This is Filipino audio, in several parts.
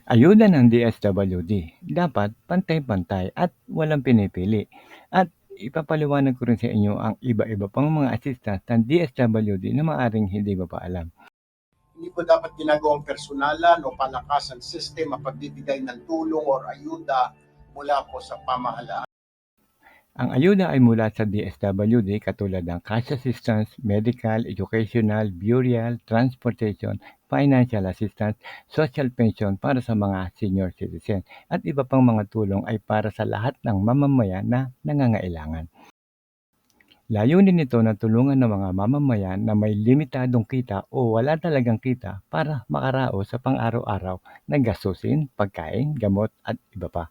Ayuda ng DSWD, dapat pantay-pantay at walang pinipili. At ipapaliwanag ko rin sa inyo ang iba-iba pang mga assistance ng DSWD na maaaring hindi mo pa alam. Hindi po dapat ginagawang personalan o palakasan system ang pagbibigay ng tulong o ayuda mula po sa pamahalaan. Ang ayuda ay mula sa DSWD katulad ng cash assistance, medical, educational, burial, transportation, financial assistance, social pension para sa mga senior citizen at iba pang mga tulong ay para sa lahat ng mamamayan na nangangailangan. Layunin nito na tulungan ng mga mamamayan na may limitadong kita o wala talagang kita para makaraos sa pang-araw-araw na gastusin, pagkain, gamot at iba pa.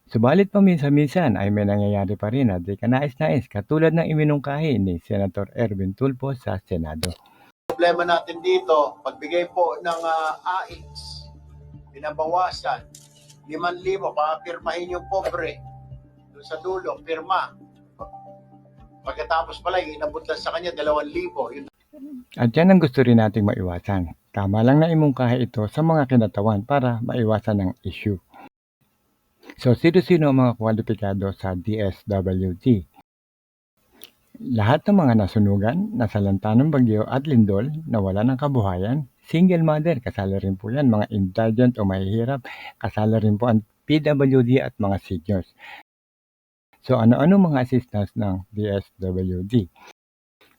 Subalit paminsan-minsan ay may nangyayari pa rin na di kanais-nais katulad ng iminungkahi ni Senator Erwin Tulfo sa Senado. Problema natin dito, pagbigay po ng AIX, binabawasan, 5,000, papirmahin yung pobre, doon sa dulo, pirma. Pagkatapos pala, inabot lang sa kanya 2,000. At yan ang gusto rin nating maiwasan. Tama lang na imungkahi ito sa mga kinatawan para maiwasan ang issue. So, sino-sino ang mga kwalipikado sa DSWD? Lahat ng mga nasunugan, nasalanta ng bagyo at lindol, nawala ng kabuhayan, single mother, kasali rin po yan, mga indigent o mahihirap, kasali rin po ang PWD at mga seniors. So ano-ano mga assistance ng DSWD?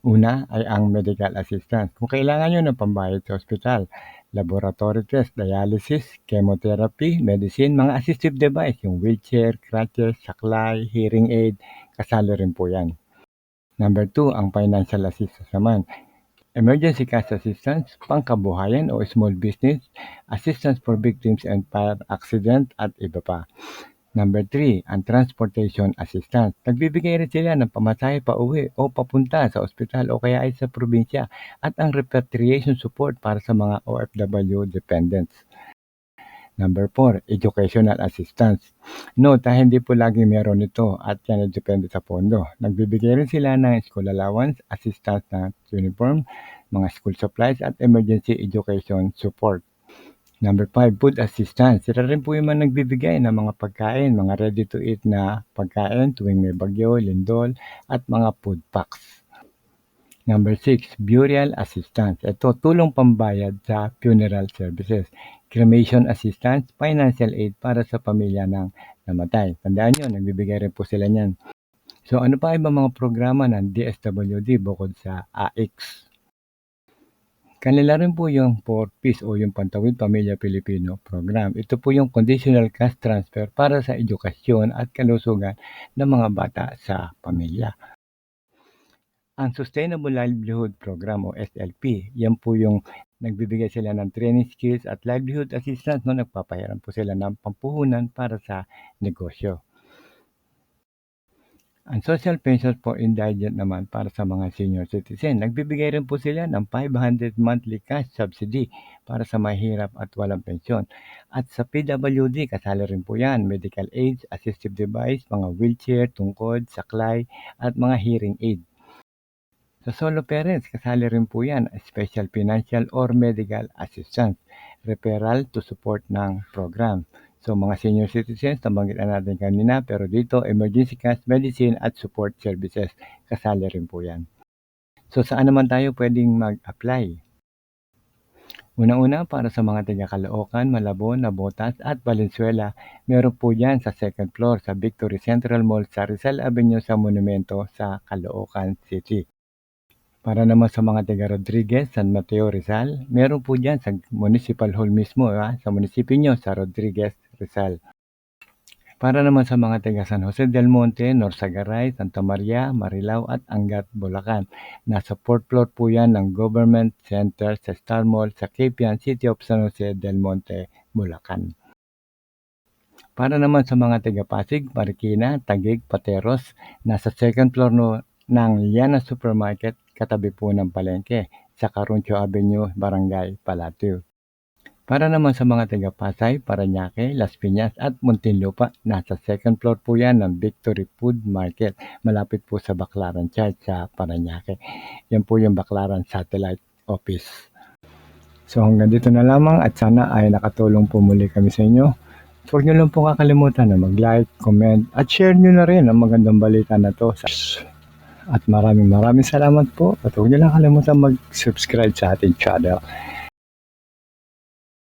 Una ay ang medical assistance. Kung kailangan nyo ng pambayad sa ospital, laboratory test, dialysis, chemotherapy, medicine, mga assistive device, yung wheelchair, crutches, saklay, hearing aid, kasali rin po yan. Number 2, ang financial assistance naman. Emergency cash assistance, pangkabuhayan o small business, assistance for victims and fire accident at iba pa. Number 3, ang transportation assistance. Nagbibigay rin sila ng pamasahe pa uwi o papunta sa ospital o kaya ay sa probinsya at ang repatriation support para sa mga OFW dependents. Number 4, educational assistance. Note, hindi po lagi meron ito at yan ay depende sa pondo. Nagbibigay rin sila ng school allowance, assistance na uniform, mga school supplies at emergency education support. Number 5, food assistance. Sila rin po yung mga nagbibigay ng mga pagkain, mga ready-to-eat na pagkain tuwing may bagyo, lindol, at mga food packs. Number 6, burial assistance. Ito, tulong pambayad sa funeral services. Cremation assistance, financial aid para sa pamilya ng namatay. Tandaan nyo, nagbibigay rin po sila niyan. So ano pa iba mga programa ng DSWD bukod sa AIX? Kanila rin po yung 4Ps o yung Pantawid Pamilya Pilipino program. Ito po yung conditional cash transfer para sa edukasyon at kalusugan ng mga bata sa pamilya. Ang Sustainable Livelihood Program o SLP, yan po yung nagbibigay sila ng training skills at livelihood assistance, no? Nagpapahiram po sila ng pampuhunan para sa negosyo. Ang social pension for indigent naman para sa mga senior citizen. Nagbibigay rin po sila ng 500 monthly cash subsidy para sa mahirap at walang pensyon. At sa PWD, kasali rin po yan, medical aids, assistive device, mga wheelchair, tungkod, saklay, at mga hearing aid. Sa solo parents, kasali rin po yan, special financial or medical assistance, referral to support ng program. So mga senior citizens, nabanggit na natin kanina, pero dito emergency cash, medicine at support services, kasali rin po yan. So saan naman tayo pwedeng mag-apply? Unang-una, para sa mga taga Caloocan, Malabon, Nabotas at Valenzuela, meron po yan sa second floor sa Victory Central Mall sa Rizal Avenue sa Monumento sa Caloocan City. Para naman sa mga taga Rodriguez, San Mateo, Rizal, meron po dyan sa Municipal Hall mismo, sa munisipyo nyo, sa Rodriguez, Rizal. Para naman sa mga taga San Jose del Monte, Norsagaray, Santa Maria, Marilao at Angat, Bulacan. Nasa 4th floor po yan ng Government Center sa Star Mall sa Capian, City of San Jose del Monte, Bulacan. Para naman sa mga taga Pasig, Marikina, Taguig, Pateros, nasa 2nd floor ng Liana Supermarket, katabi po ng palengke sa Caruncho Avenue, Barangay Palatio. Para naman sa mga taga Pasay, Parañaque, Las Piñas at Muntinlupa, nasa 2nd floor po yan ng Victory Food Market, malapit po sa Baclaran Church sa Parañaque. Yan po yung Baclaran Satellite Office. So hanggang dito na lamang at sana ay nakatulong po muli kami sa inyo. Huwag nyo lang po kakalimutan na mag-like, comment at share nyo na rin ang magandang balita na to. At maraming salamat po at huwag nyo lang kalimutan mag-subscribe sa ating channel.